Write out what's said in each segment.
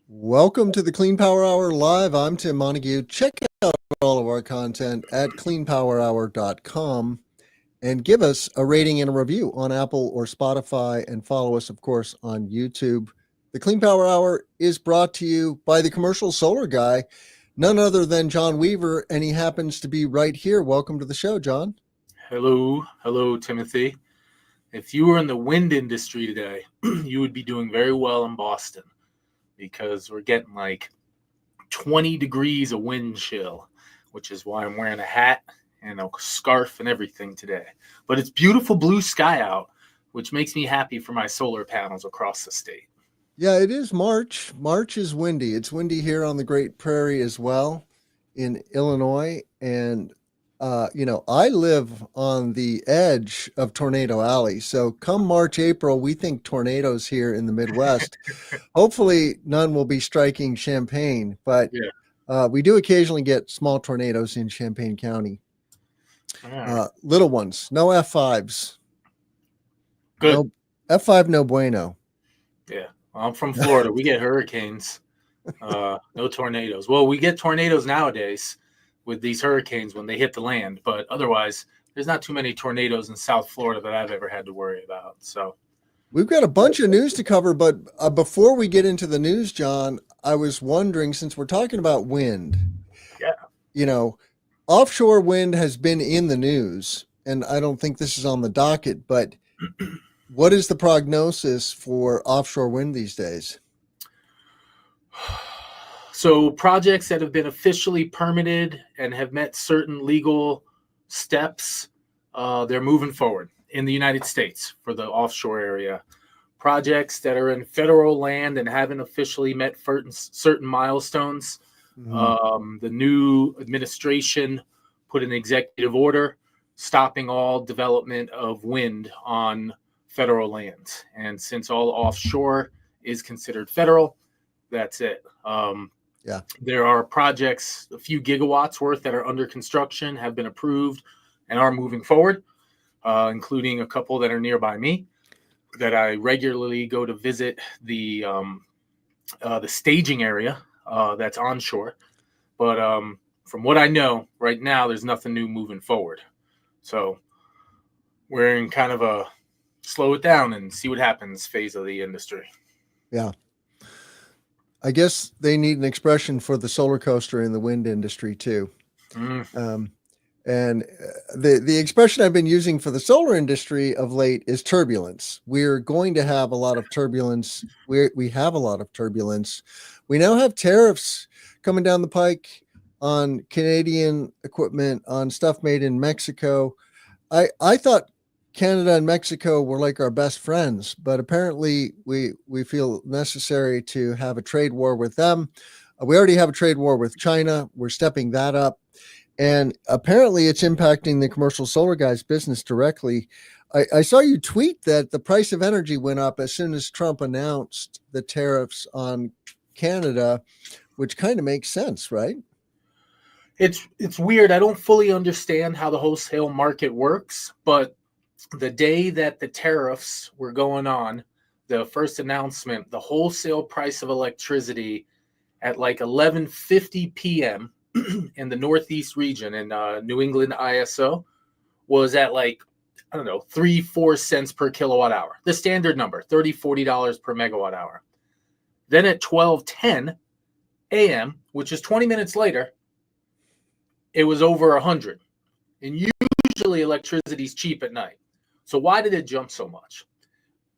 Welcome to the Clean Power Hour Live. I'm Tim Montague. Check out all of our content at cleanpowerhour.com and give us a rating and a review on Apple or Spotify, and follow us, of course, on YouTube. The Clean Power Hour is brought to you by the commercial solar guy, none other than John Weaver, and he happens to be right here. Welcome to the show, John. Hello, Timothy. If you were in the wind industry today, you would be doing very well in Boston because we're getting like 20 degrees of wind chill, which is why I'm wearing a hat and a scarf and everything today. But it's beautiful blue sky out, which makes me happy for my solar panels across the state. Yeah, it is March. March is windy. It's windy here on the Great Prairie as well in Illinois. And, I live on the edge of Tornado Alley. So come March, April, we think tornadoes here in the Midwest. Hopefully, none will be striking Champaign, but Yeah. we do occasionally get small tornadoes in Champaign County. Yeah. Little ones, no F5s. Good. No F5, no bueno. Yeah. Well, I'm from Florida. We get hurricanes, no tornadoes. Well, we get tornadoes nowadays with these hurricanes when they hit the land, but otherwise, there's not too many tornadoes in South Florida that I've ever had to worry about. So We've got a bunch of news to cover, but before we get into the news, John, I was wondering, since we're talking about wind, yeah, offshore wind has been in the news, and I don't think this is on the docket, but what is the prognosis for offshore wind these days? so projects that have been officially permitted and have met certain legal steps, they're moving forward in the United States for the offshore area. Projects that are in federal land and haven't officially met certain milestones. The new administration put an executive order stopping all development of wind on federal lands. And since all offshore is considered federal, that's it. Yeah. There are projects, a few gigawatts worth that are under construction, have been approved, and are moving forward, including a couple that are nearby me that I regularly go to visit the staging area that's onshore. But from what I know right now, there's nothing new moving forward. So we're in kind of a slow it down and see what happens phase of the industry. Yeah. I guess they need an expression for the solar coaster in the wind industry too. And the expression I've been using for the solar industry of late is turbulence. We're going to have a lot of turbulence. We have a lot of turbulence. We now have tariffs coming down the pike on Canadian equipment, on stuff made in Mexico. I thought Canada and Mexico were like our best friends, but apparently we feel necessary to have a trade war with them. We already have a trade war with China. We're stepping that up. And apparently it's impacting the commercial solar guy's business directly. I saw you tweet that the price of energy went up as soon as Trump announced the tariffs on Canada, which kind of makes sense, right? It's weird. I don't fully understand how the wholesale market works, but the day that the tariffs were going on, the first announcement, the wholesale price of electricity at like 11:50 p.m. in the Northeast region in New England ISO was at like, I don't know, 3-4 cents per kilowatt hour. The standard number, $30-$40 per megawatt hour. Then at 12:10 a.m., which is 20 minutes later, it was over 100. And usually electricity is cheap at night. So why did it jump so much?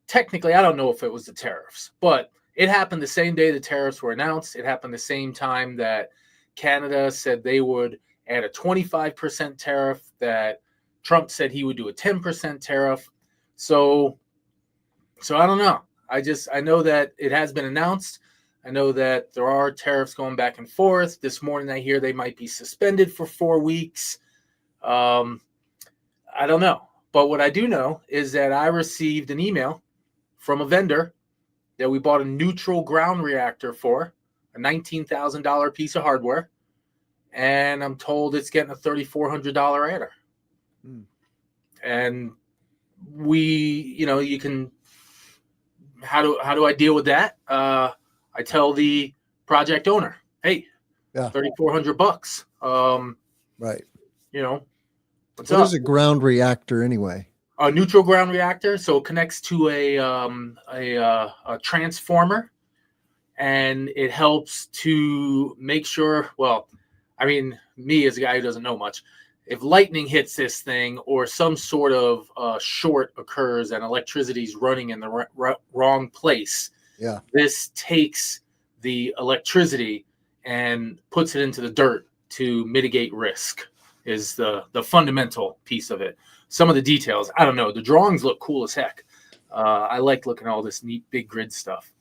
Technically, I don't know if it was the tariffs, but it happened the same day the tariffs were announced. It happened the same time that Canada said they would add a 25% tariff, that Trump said he would do a 10% tariff. So I don't know. I know that it has been announced. I know that there are tariffs going back and forth. This morning I hear they might be suspended for 4 weeks. I don't know. But what I do know is that I received an email from a vendor that we bought a neutral ground reactor for, a $19,000 piece of hardware, and I'm told it's getting a $3,400 adder. And you can, how do I deal with that? I tell the project owner, hey, Yeah. $3,400. Right. You know, what's What up? is a ground reactor anyway? A neutral ground reactor, so it connects to a transformer, and it helps to make sure. Well, I mean, me as a guy who doesn't know much, if lightning hits this thing or some sort of short occurs and electricity's running in the wrong place, Yeah. this takes the electricity and puts it into the dirt to mitigate risk. Is the fundamental piece of it. Some of the details, I don't know. The drawings look cool as heck. I like looking at all this neat big grid stuff,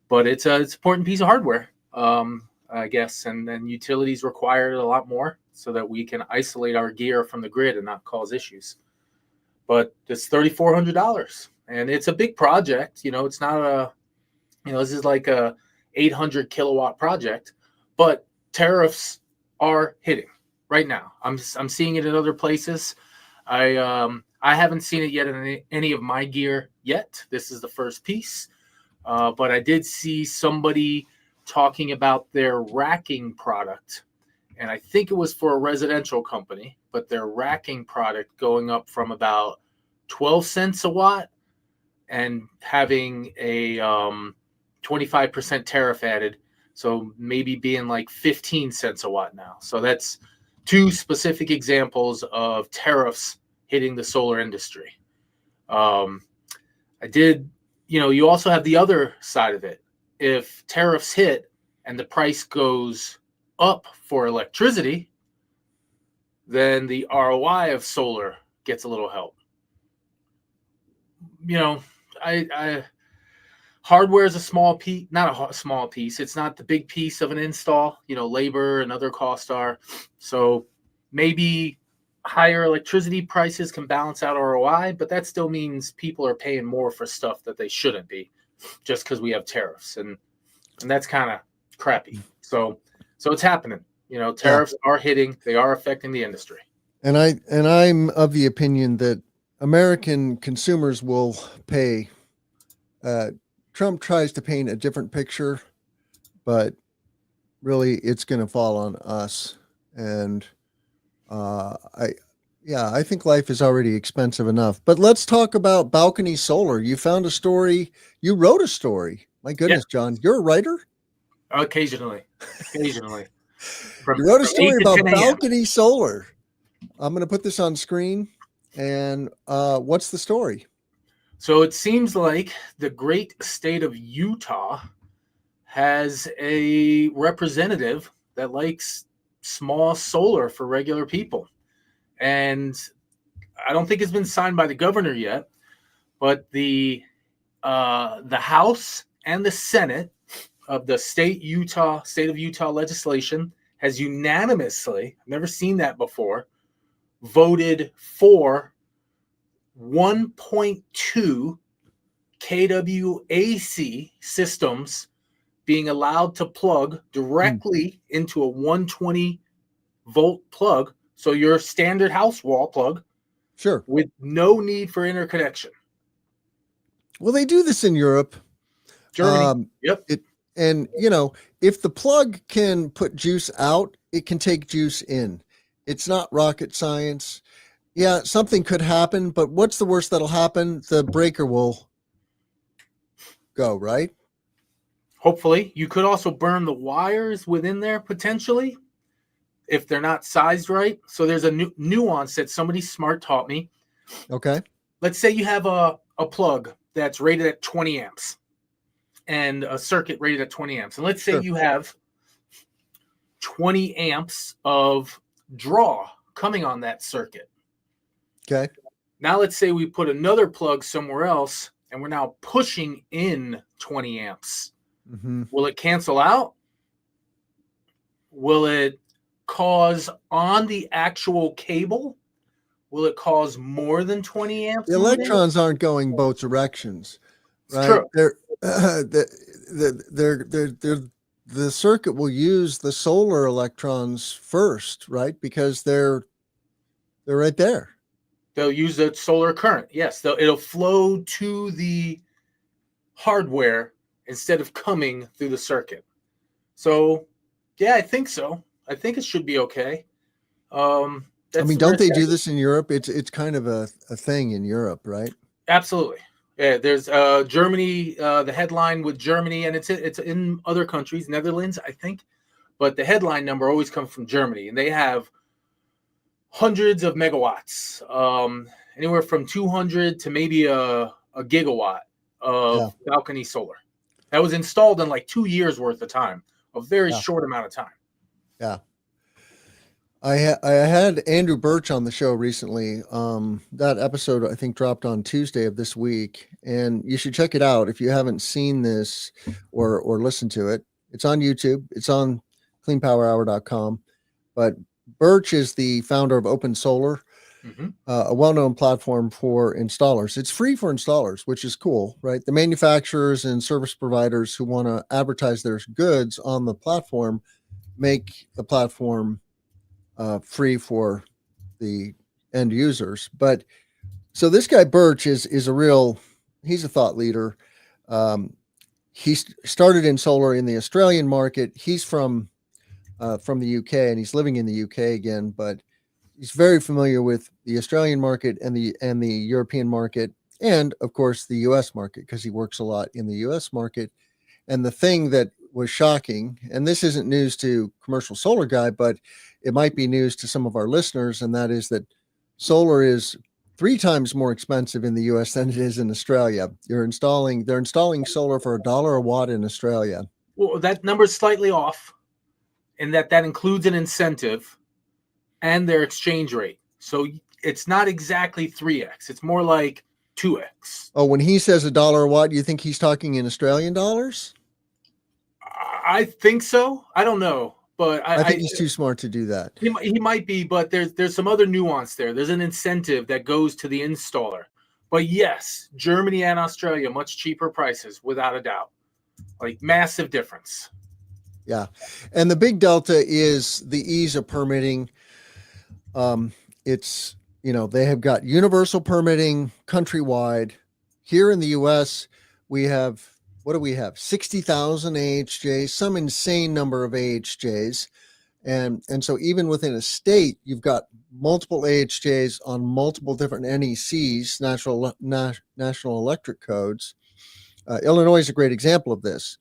but it's an important piece of hardware, I guess, and utilities require it a lot more so that we can isolate our gear from the grid and not cause issues. But it's $3,400, and it's a big project. It's not this is like a 800 kilowatt project, but tariffs are hitting right now. I'm seeing it in other places. I haven't seen it yet in any of my gear yet. This is the first piece, but I did see somebody talking about their racking product, and I think it was for a residential company, but their racking product going up from about 12 cents a watt and having a 25% tariff added, so maybe being like 15 cents a watt now. So that's two specific examples of tariffs hitting the solar industry. You also have the other side of it. If tariffs hit and the price goes up for electricity, then the ROI of solar gets a little help. Hardware is a small piece, not a small piece. It's not the big piece of an install. Labor and other costs are. So maybe higher electricity prices can balance out ROI, but that still means people are paying more for stuff that they shouldn't be, just because we have tariffs, and that's kind of crappy. So it's happening. Tariffs are hitting. They are affecting the industry. And I'm of the opinion that American consumers will pay. Trump tries to paint a different picture, but really it's going to fall on us. And I think life is already expensive enough. But let's talk about balcony solar. You found a story. You wrote a story. My goodness, Yeah. John, you're a writer? Occasionally. You wrote a story about balcony solar. I'm going to put this on screen. And what's the story? So it seems like the great state of Utah has a representative that likes small solar for regular people. And I don't think it's been signed by the governor yet, but the House and the Senate of the state of Utah legislation has unanimously, I've never seen that before, voted for 1.2 kWAC systems being allowed to plug directly into a 120 volt plug. So your standard house wall plug. Sure. With no need for interconnection. Well, they do this in Europe. Germany. Yep. And if the plug can put juice out, it can take juice in. It's not rocket science. Yeah, something could happen, but what's the worst that'll happen? The breaker will go, right? Hopefully. You could also burn the wires within there potentially if they're not sized right. So there's a nuance that somebody smart taught me. Okay. Let's say you have a plug that's rated at 20 amps and a circuit rated at 20 amps. And let's say you have 20 amps of draw coming on that circuit. Okay. Now let's say we put another plug somewhere else and we're now pushing in 20 amps. Mm-hmm. Will it cancel out? Will it cause on the actual cable? Will it cause more than 20 amps? The electrons aren't going both directions, right? True. The circuit will use the solar electrons first, right? Because they're right there. They'll use the solar current. Yes, it'll flow to the hardware instead of coming through the circuit. So, yeah, I think so. I think it should be okay. I mean, don't they do this in Europe? It's kind of a thing in Europe, right? Absolutely. Yeah, there's Germany, the headline with Germany, and it's in other countries, Netherlands, I think, but the headline number always comes from Germany, and they have hundreds of megawatts, anywhere from 200 to maybe a gigawatt of balcony solar. That was installed in like 2 years worth of time, a very short amount of time. Yeah. I had Andrew Birch on the show recently. That episode I think dropped on Tuesday of this week, and you should check it out if you haven't seen this or listened to it. It's on YouTube. It's on cleanpowerhour.com. But Birch is the founder of Open Solar, a well-known platform for installers. It's free for installers, which is cool, right? The manufacturers and service providers who want to advertise their goods on the platform make the platform free for the end users. But so this guy Birch is he's a thought leader. He started in solar in the Australian market. He's from the UK, and he's living in the UK again, but he's very familiar with the Australian market and the European market, and of course the US market, because he works a lot in the US market. And the thing that was shocking, and this isn't news to Commercial Solar Guy, but it might be news to some of our listeners, and that is that solar is 3 times more expensive in the US than it is in Australia. They're installing solar for $1 a watt in Australia. Well, that number's slightly off, and that includes an incentive and their exchange rate. So it's not exactly 3x. It's more like 2x. Oh, when he says $1 a watt, you think he's talking in Australian dollars? I think so. I don't know, but I think he's too smart to do that. He might be, but there's some other nuance there. There's an incentive that goes to the installer. But yes, Germany and Australia, much cheaper prices, without a doubt. Like massive difference. Yeah. And the big delta is the ease of permitting. It's, they have got universal permitting countrywide. Here in the US, we have, what do we have? 60,000 AHJs, some insane number of AHJs. And so even within a state, you've got multiple AHJs on multiple different NECs, National Electric Codes. Illinois is a great example of this.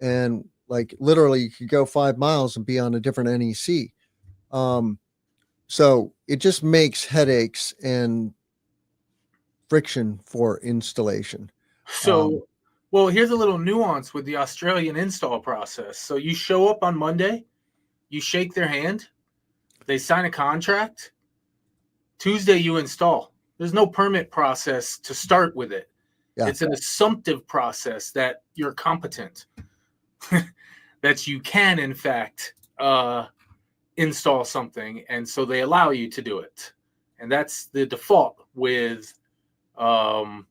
And like literally you could go 5 miles and be on a different NEC. So it just makes headaches and friction for installation. So, well, here's a little nuance with the Australian install process. So you show up on Monday, you shake their hand, they sign a contract. Tuesday you install. There's no permit process to start with it. Yeah. It's an assumptive process that you're competent, that you can, in fact, install something, and so they allow you to do it. And that's the default with Australia.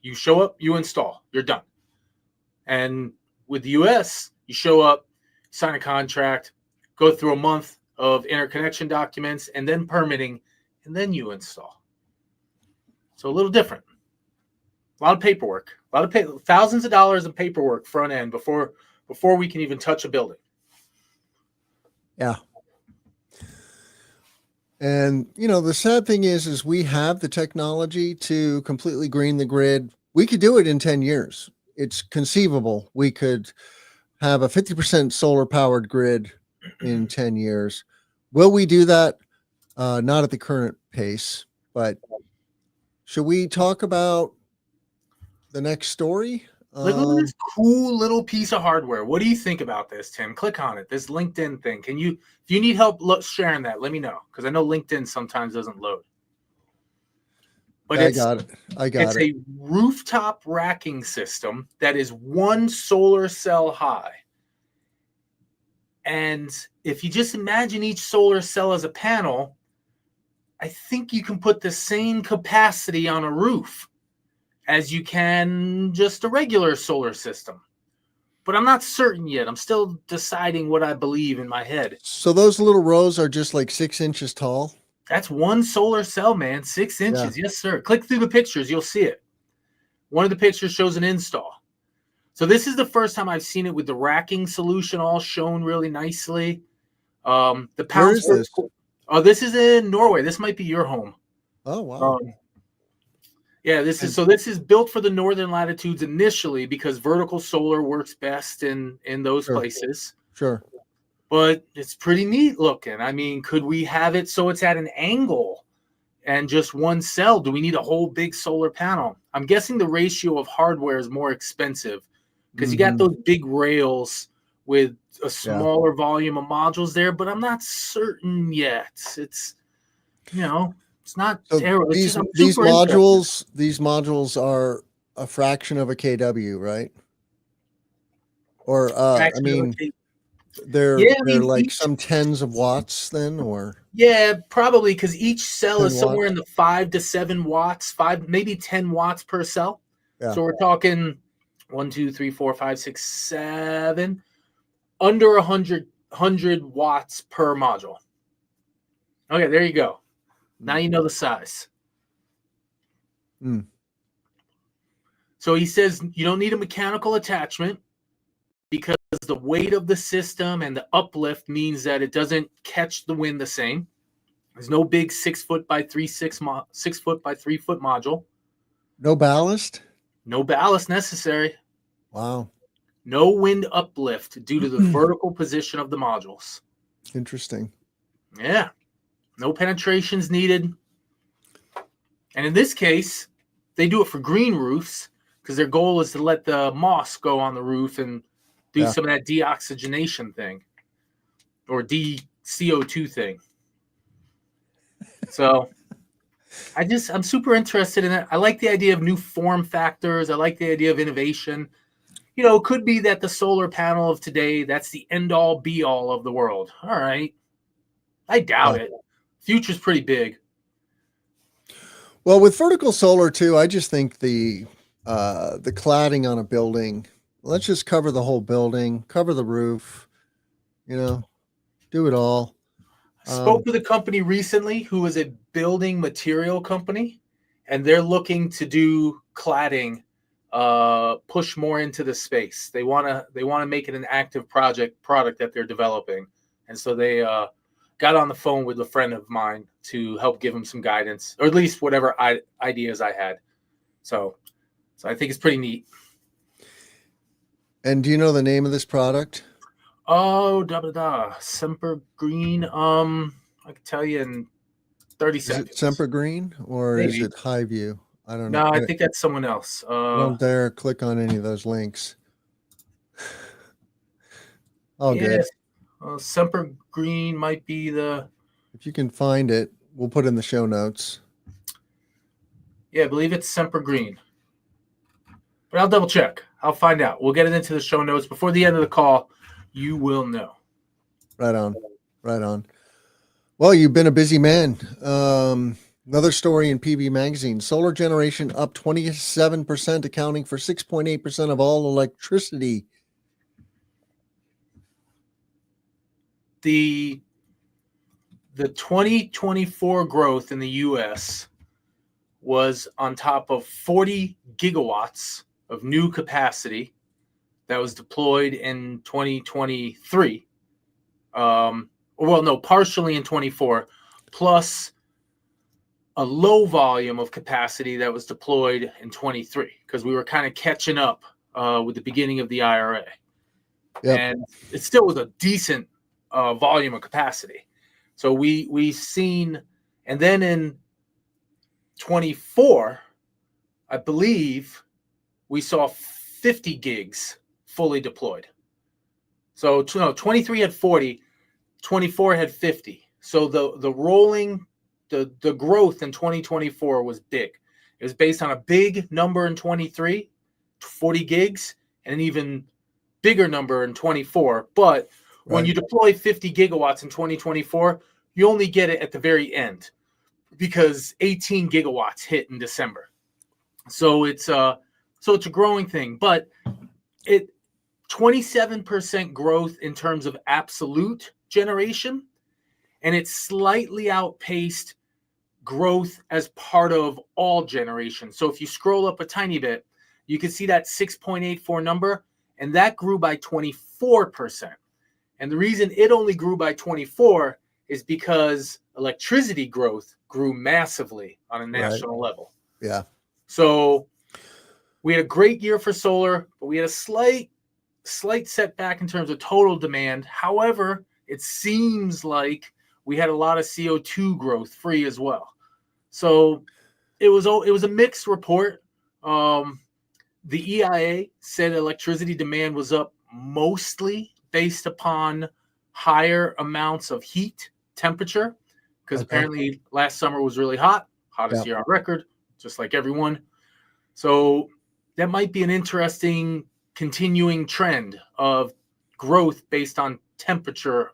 You show up, you install, you're done. And with the US, you show up, sign a contract, go through a month of interconnection documents and then permitting, and then you install. So a little different. A lot of paperwork, thousands of dollars in paperwork front end before we can even touch a building. Yeah. And, the sad thing is we have the technology to completely green the grid. We could do it in 10 years. It's conceivable. We could have a 50% solar powered grid in 10 years. Will we do that? Not at the current pace, but should we talk about the next story? Look at this cool little piece of hardware. What do you think about this, Tim? Click on it. This LinkedIn thing. If you need help sharing that, let me know, because I know LinkedIn sometimes doesn't load. But I got it. It's a rooftop racking system that is 1 solar cell high. And if you just imagine each solar cell as a panel, I think you can put the same capacity on a roof as you can just a regular solar system. But I'm not certain yet. I'm still deciding what I believe in my head. So those little rows are just like 6 inches tall? That's 1 solar cell, man. 6 inches. Yeah. Yes, sir. Click through the pictures. You'll see it. One of the pictures shows an install. So this is the first time I've seen it with the racking solution all shown really nicely. The Where pounds is this? Oh, this is in Norway. This might be your home. Oh, wow. Yeah, this is built for the northern latitudes initially because vertical solar works best in those places. Sure. But it's pretty neat looking. I mean, could we have it so it's at an angle and just one cell? Do we need a whole big solar panel? I'm guessing the ratio of hardware is more expensive because you got those big rails with a smaller volume of modules there, but I'm not certain yet. It's, it's not So terrible. these modules are a fraction of a kW, right? Or I mean, they're like some tens of watts then, or probably because each cell is somewhere watts? in the 5 to 7 watts, maybe 10 watts per cell. Yeah. So we're talking 1, 2, 3, 4, 5, 6, 7, under 100 watts per module. Okay, there you go. Now you know the size. So he says you don't need a mechanical attachment because the weight of the system and the uplift means that it doesn't catch the wind the same. There's no big 6 foot by 3 foot by 3 foot module. No ballast? No ballast necessary. Wow. No wind uplift due to the vertical position of the modules. Interesting. Yeah. No penetrations needed. And in this case, they do it for green roofs because their goal is to let the moss go on the roof and do some of that deoxygenation thing or CO2 thing. So I'm super interested in it. I like the idea of new form factors. I like the idea of innovation. It could be that the solar panel of today, that's the end all be all of the world. All right. I doubt it. Future's pretty big. Well, with vertical solar too, I just think the cladding on a building, let's just cover the whole building, cover the roof, do it all. Spoke with a company recently who is a building material company, and they're looking to do cladding, push more into the space. They want to make it an active product that they're developing, and so they got on the phone with a friend of mine to help give him some guidance, or at least whatever ideas I had. So I think it's pretty neat. And do you know the name of this product? Oh, Semper Green. I can tell you in 30 seconds. Is it Semper Green or Maybe. is it Highview? I don't know. No, I think that's someone else. Don't dare click on any of those links. Good. Semper Green might be the. If you can find it, we'll put it in the show notes. Yeah, I believe it's Semper Green. But I'll double check. I'll find out. We'll get it into the show notes before the end of the call. You will know. Right on. Well, you've been a busy man. Another story in PV Magazine. Solar generation up 27%, accounting for 6.8% of all electricity. The 2024 growth in the U.S. was on top of 40 gigawatts of new capacity that was deployed in 2023. Partially in 24, plus a low volume of capacity that was deployed in 23, because we were kind of catching up with the beginning of the IRA. Yep. And it still was a decent volume of capacity. So we've seen, and then in 24, I believe we saw 50 gigs fully deployed. So 23 had 40, 24 had 50. So the growth in 2024 was big. It was based on a big number in 23, 40 gigs, and an even bigger number in 24. But when you deploy 50 gigawatts in 2024, you only get it at the very end because 18 gigawatts hit in December. So it's a growing thing, but 27% growth in terms of absolute generation, and it slightly outpaced growth as part of all generation. So if you scroll up a tiny bit, you can see that 6.84 number, and that grew by 24%. And the reason it only grew by 24 is because electricity growth grew massively on a national level. Yeah. So we had a great year for solar, but we had a slight setback in terms of total demand. However, it seems like we had a lot of CO2 growth free as well. So it was a mixed report. The EIA said electricity demand was up mostly based upon higher amounts of heat temperature, because apparently last summer was really hot, hottest year on record, just like everyone. So that might be an interesting continuing trend of growth based on temperature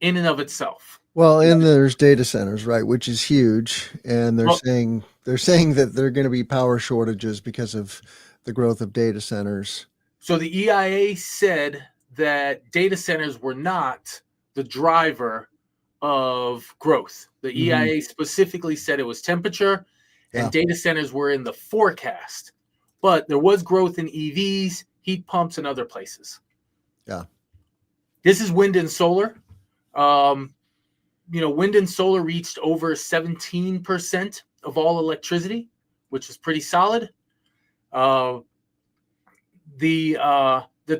in and of itself. Well, and there's data centers, right, which is huge, and they're saying that there are going to be power shortages because of the growth of data centers. So the EIA said that data centers were not the driver of growth. The EIA specifically said it was temperature, and data centers were in the forecast. But there was growth in EVs, heat pumps, and other places. Yeah. This is wind and solar. Wind and solar reached over 17% of all electricity, which is pretty solid. The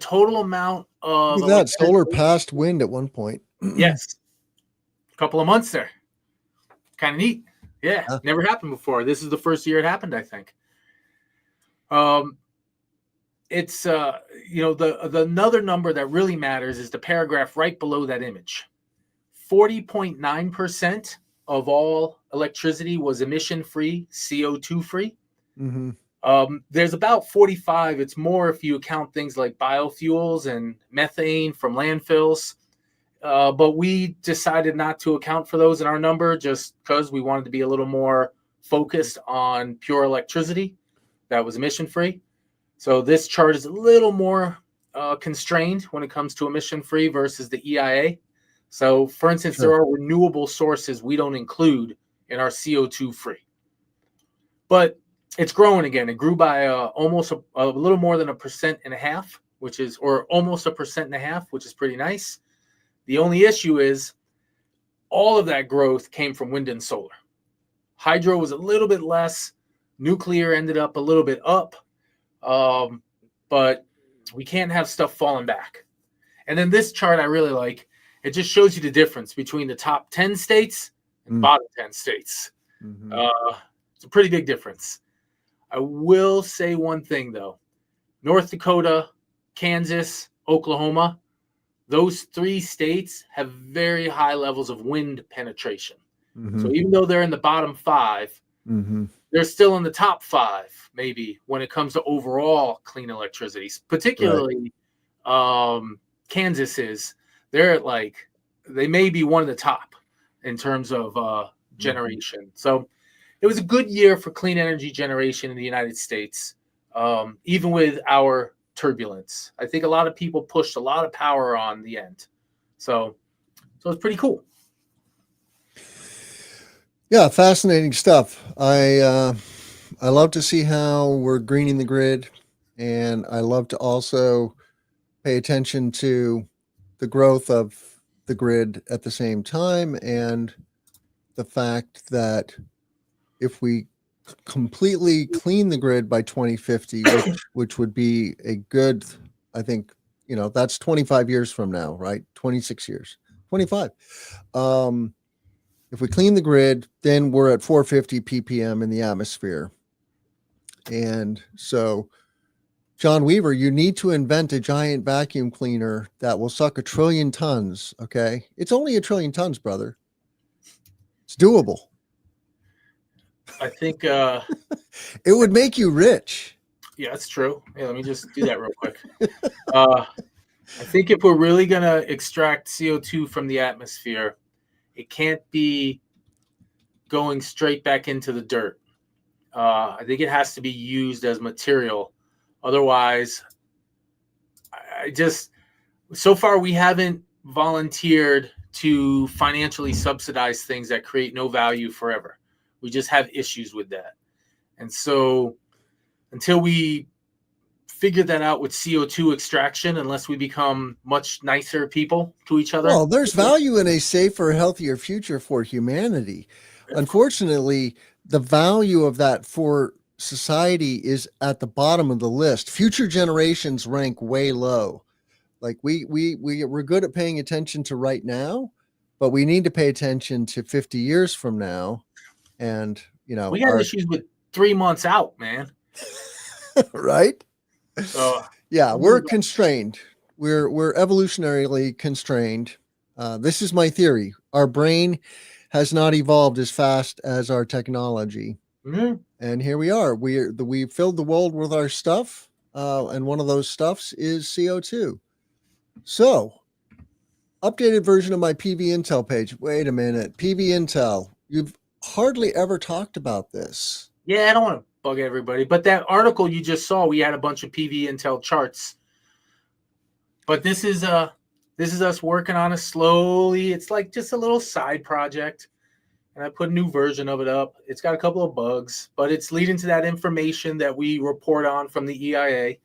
total amount of that solar passed wind at one point. Yes, a couple of months there. Kind of neat. Yeah, never happened before. This is the first year it happened, I think. It's the another number that really matters is the paragraph right below that image. 40.9% of all electricity was emission-free, CO2-free. There's about 45. It's more if you count things like biofuels and methane from landfills. But we decided not to account for those in our number just because we wanted to be a little more focused on pure electricity that was emission-free. So this chart is a little more constrained when it comes to emission-free versus the EIA. So, for instance, there are renewable sources we don't include in our CO2-free. But it's growing again. It grew by almost a little more than 1.5%, or almost 1.5%, which is pretty nice. The only issue is all of that growth came from wind and solar. Hydro was a little bit less. Nuclear ended up a little bit up. But we can't have stuff falling back. And then this chart I really like. It just shows you the difference between the top 10 states and bottom 10 states. It's a pretty big difference. I will say one thing, though. North Dakota, Kansas, Oklahoma, those 3 states have very high levels of wind penetration. So even though they're in the bottom 5, they're still in the top 5, maybe, when it comes to overall clean electricity. Particularly Kansas is. They're they may be one of the top in terms of generation. So it was a good year for clean energy generation in the United States, even with our turbulence. I think a lot of people pushed a lot of power on the end. So it's pretty cool. Yeah, fascinating stuff. I love to see how we're greening the grid, and I love to also pay attention to the growth of the grid at the same time, and the fact that if we completely clean the grid by 2050, which would be a good, I think, that's 25 years from now, right? 26 years, 25. If we clean the grid, then we're at 450 ppm in the atmosphere. And so, John Weaver, you need to invent a giant vacuum cleaner that will suck 1 trillion tons. Okay. It's only 1 trillion tons, brother. It's doable. I think it would make you rich. Yeah, that's true. Yeah, let me just do that real quick. I think if we're really going to extract CO2 from the atmosphere, it can't be going straight back into the dirt. I think it has to be used as material. Otherwise, so far we haven't volunteered to financially subsidize things that create no value forever. We just have issues with that. And so until we figure that out with CO2 extraction, unless we become much nicer people to each other. Well, there's value in a safer, healthier future for humanity. Unfortunately, the value of that for society is at the bottom of the list. Future generations rank way low. Like we're good at paying attention to right now, but we need to pay attention to 50 years from now. And We got our issues with 3 months out, man. right? So Yeah, we're constrained. We're evolutionarily constrained. This is my theory. Our brain has not evolved as fast as our technology, and here we are. We filled the world with our stuff, and one of those stuffs is CO2. So, updated version of my PV Intel page. Wait a minute, PV Intel. You've hardly ever talked about this. yeah, I don't want to bug everybody, but that article you just saw, we had a bunch of PV Intel charts. But this is us working on it slowly. It's like just a little side project, and I put a new version of it up. It's got a couple of bugs, but it's leading to that information that we report on from the EIA.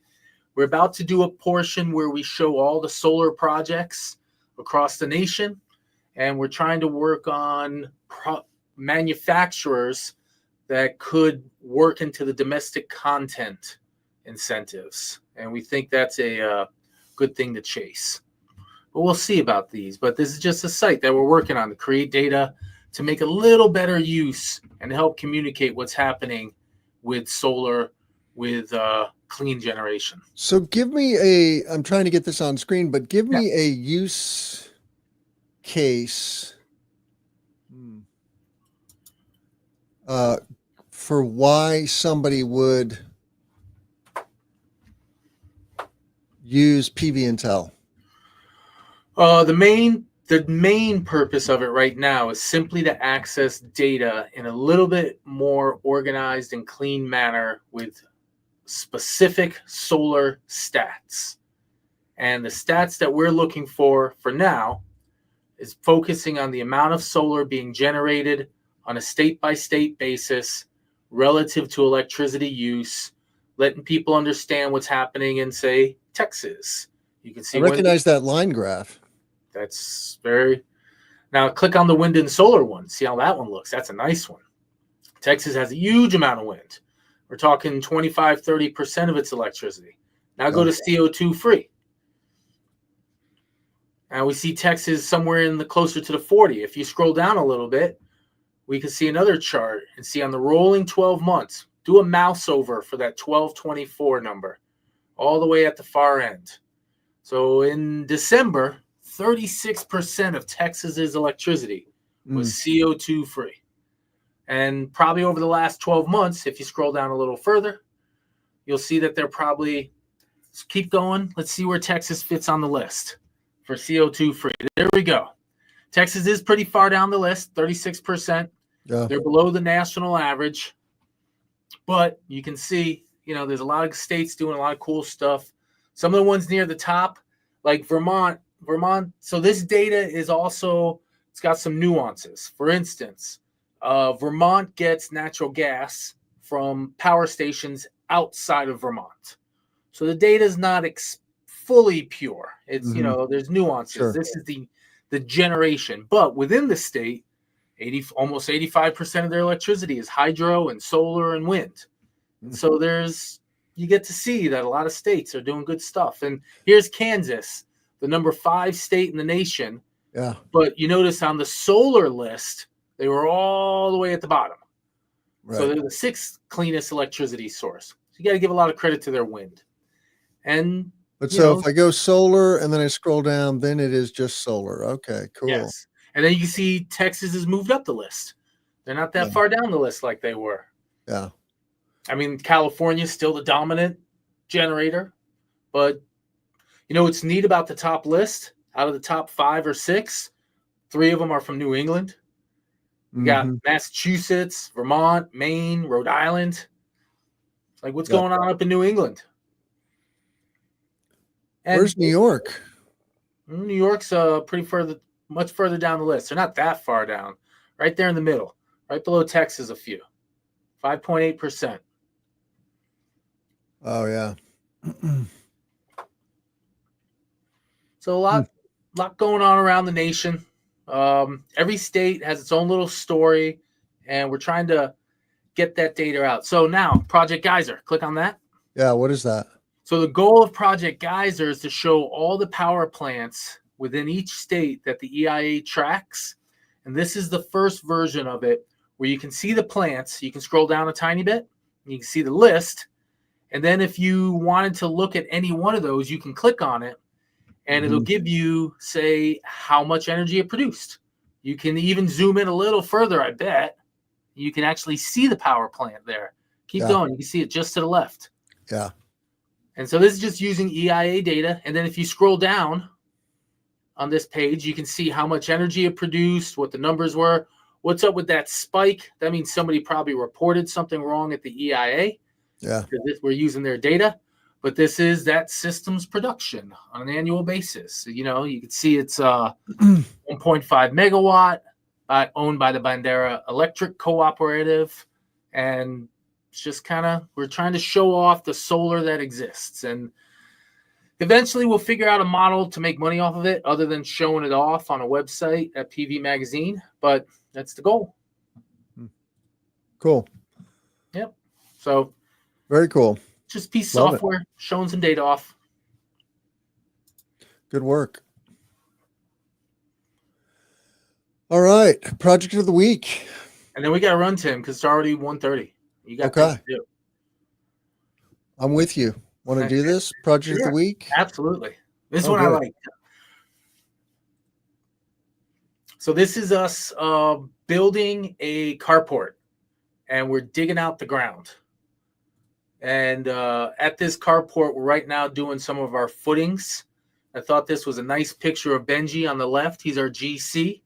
We're about to do a portion where we show all the solar projects across the nation, and we're trying to work on manufacturers that could work into the domestic content incentives. And we think that's a good thing to chase. But we'll see about these. But this is just a site that we're working on to create data to make a little better use and help communicate what's happening with solar, with clean generation. So I'm trying to get this on screen, but give me a use case for why somebody would use PV Intel. The main purpose of it right now is simply to access data in a little bit more organized and clean manner with specific solar stats. And the stats that we're looking for now is focusing on the amount of solar being generated on a state-by-state basis relative to electricity use, letting people understand what's happening in, say, Texas. You can see I recognize that line graph. That's very... Now click on the wind and solar one. See how that one looks. That's a nice one. Texas has a huge amount of wind. We're talking 25, 30% of its electricity. Now go to CO2 free. Now we see Texas somewhere in the closer to the 40. If you scroll down a little bit, we can see another chart and see on the rolling 12 months, do a mouse over for that 1224 number, all the way at the far end. So in December, 36% of Texas's electricity was CO2 free. And probably over the last 12 months, if you scroll down a little further, you'll see that they're probably, let's keep going. Let's see where Texas fits on the list for CO2 free. There we go. Texas is pretty far down the list, 36%. Yeah. They're below the national average. But you can see, there's a lot of states doing a lot of cool stuff. Some of the ones near the top, like Vermont. So this data is also, it's got some nuances. For instance, Vermont gets natural gas from power stations outside of Vermont. So the data is not fully pure. It's, there's nuances. Sure. This is the generation. But within the state, almost 85% of their electricity is hydro and solar and wind. And so you get to see that a lot of states are doing good stuff. And here's Kansas, the number 5 state in the nation. Yeah. But you notice on the solar list, they were all the way at the bottom. Right. So they're the 6th cleanest electricity source. So you got to give a lot of credit to their wind. But so if I go solar and then I scroll down, then it is just solar. Okay, cool. Yes. And then you can see Texas has moved up the list. They're not that far down the list like they were. Yeah. I mean, California is still the dominant generator. But, what's neat about the top list? Out of the top 5 or 6, 3 of them are from New England. You got Massachusetts, Vermont, Maine, Rhode Island. Like, what's going on up in New England? And where's New York? New York's much further down the list. They're not that far down. Right there in the middle. Right below Texas a few. 5.8%. Oh yeah. So a lot going on around the nation. Every state has its own little story, and we're trying to get that data out. So now, Project Geyser, click on that. Yeah. What is that? So the goal of Project Geyser is to show all the power plants within each state that the EIA tracks. And this is the first version of it where you can see the plants. You can scroll down a tiny bit. You can see the list. And then if you wanted to look at any one of those, you can click on it and it'll give you, say, how much energy it produced. You can even zoom in a little further, I bet. You can actually see the power plant there. Keep going. You can see it just to the left. Yeah. And so this is just using EIA data. And then if you scroll down on this page, you can see how much energy it produced, what the numbers were. What's up with that spike? That means somebody probably reported something wrong at the EIA. Yeah. We're using their data. But this is that system's production on an annual basis. You know, you can see it's 1.5 megawatt, owned by the Bandera Electric Cooperative. And it's just kind of, we're trying to show off the solar that exists. And eventually we'll figure out a model to make money off of it other than showing it off on a website at PV Magazine. But that's the goal. Cool. Yep. So very cool. Just piece of software showing some data off. Good work. All right. Project of the week. And then we got to run, Tim, because it's already 1:30. You got things to do. I'm with you. Want to do this? Project of the week? Absolutely. This one I like. So this is us building a carport, and we're digging out the ground. And at this carport, we're right now doing some of our footings. I thought this was a nice picture of Benji on the left. He's our GC.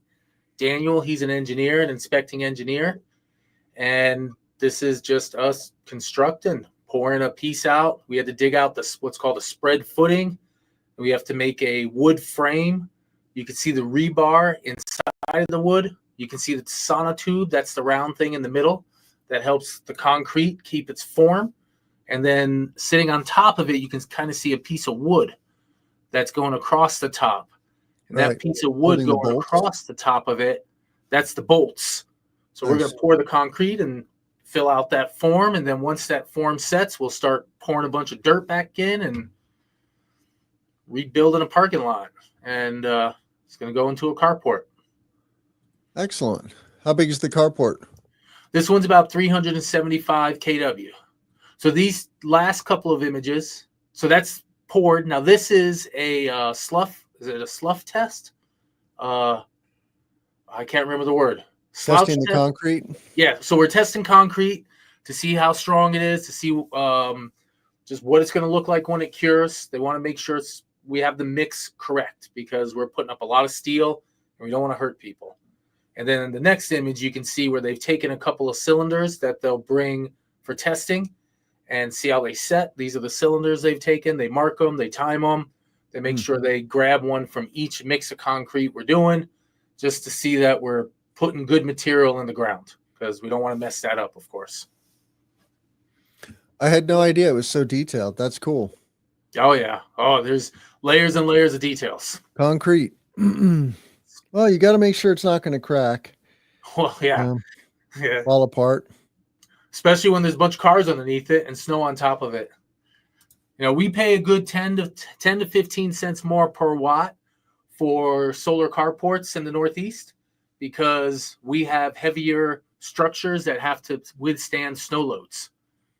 Daniel, he's an engineer, an inspecting engineer. And this is just us constructing, pouring a piece out. We had to dig out what's called a spread footing. We have to make a wood frame. You can see the rebar inside of the wood. You can see the sonotube. That's the round thing in the middle that helps the concrete keep its form. And then sitting on top of it, you can kind of see a piece of wood that's going across the top. And that piece of wood going across the top of it, that's the bolts. So we're going to pour the concrete and fill out that form. And then once that form sets, we'll start pouring a bunch of dirt back in and rebuilding a parking lot. And it's going to go into a carport. Excellent. How big is the carport? This one's about 375 kW. So these last couple of images, so that's poured. Now this is a slough. Is it a slough test? I can't remember the word. Testing the concrete? Yeah. So we're testing concrete to see how strong it is, to see just what it's going to look like when it cures. They want to make sure we have the mix correct because we're putting up a lot of steel and we don't want to hurt people. And then in the next image, you can see where they've taken a couple of cylinders that they'll bring for testing and see how they set. These are the cylinders they've taken. They mark them, they time them. They make sure they grab one from each mix of concrete we're doing just to see that we're putting good material in the ground because we don't want to mess that up, of course. I had no idea it was so detailed. That's cool. Oh, yeah. Oh, there's layers and layers of details. Concrete. Well, you got to make sure it's not going to crack. Well, yeah. Fall apart. Especially when there's a bunch of cars underneath it and snow on top of it. You know, we pay a good 10 to 15 cents more per watt for solar carports in the Northeast because we have heavier structures that have to withstand snow loads.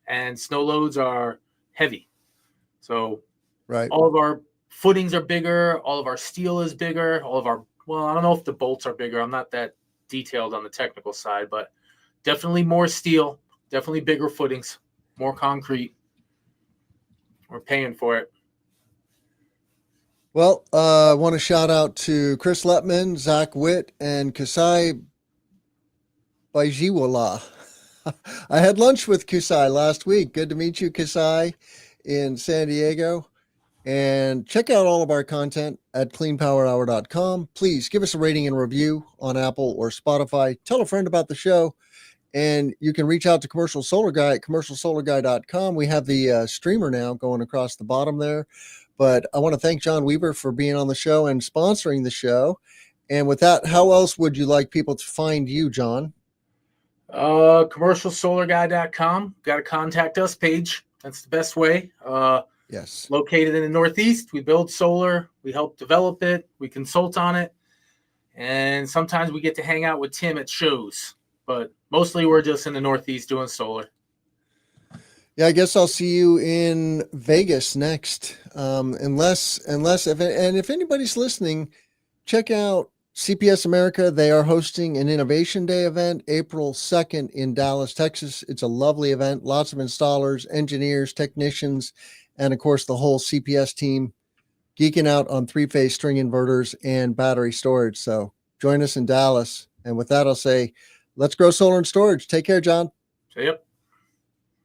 And snow loads are heavy. So all of our footings are bigger. All of our steel is bigger. Well, I don't know if the bolts are bigger. I'm not that detailed on the technical side, but definitely more steel. Definitely bigger footings, more concrete. We're paying for it. Well, I want to shout out to Chris Letman, Zach Witt, and Kusai Baijiwala. I had lunch with Kusai last week. Good to meet you, Kusai, in San Diego. And check out all of our content at cleanpowerhour.com. Please give us a rating and review on Apple or Spotify. Tell a friend about the show. And you can reach out to Commercial Solar Guy at commercialsolarguy.com. We have the streamer now going across the bottom there. But I want to thank John Weaver for being on the show and sponsoring the show. And with that, how else would you like people to find you, John? Commercialsolarguy.com. Got a contact us page. That's the best way. Yes. Located in the Northeast. We build solar. We help develop it. We consult on it. And sometimes we get to hang out with Tim at shows. But mostly we're just in the Northeast doing solar. Yeah, I guess I'll see you in Vegas next. If anybody's listening, check out CPS America. They are hosting an Innovation Day event April 2nd in Dallas, Texas. It's a lovely event. Lots of installers, engineers, technicians, and of course the whole CPS team geeking out on three-phase string inverters and battery storage. So join us in Dallas. And with that, I'll say, let's grow solar and storage. Take care, John. Yep.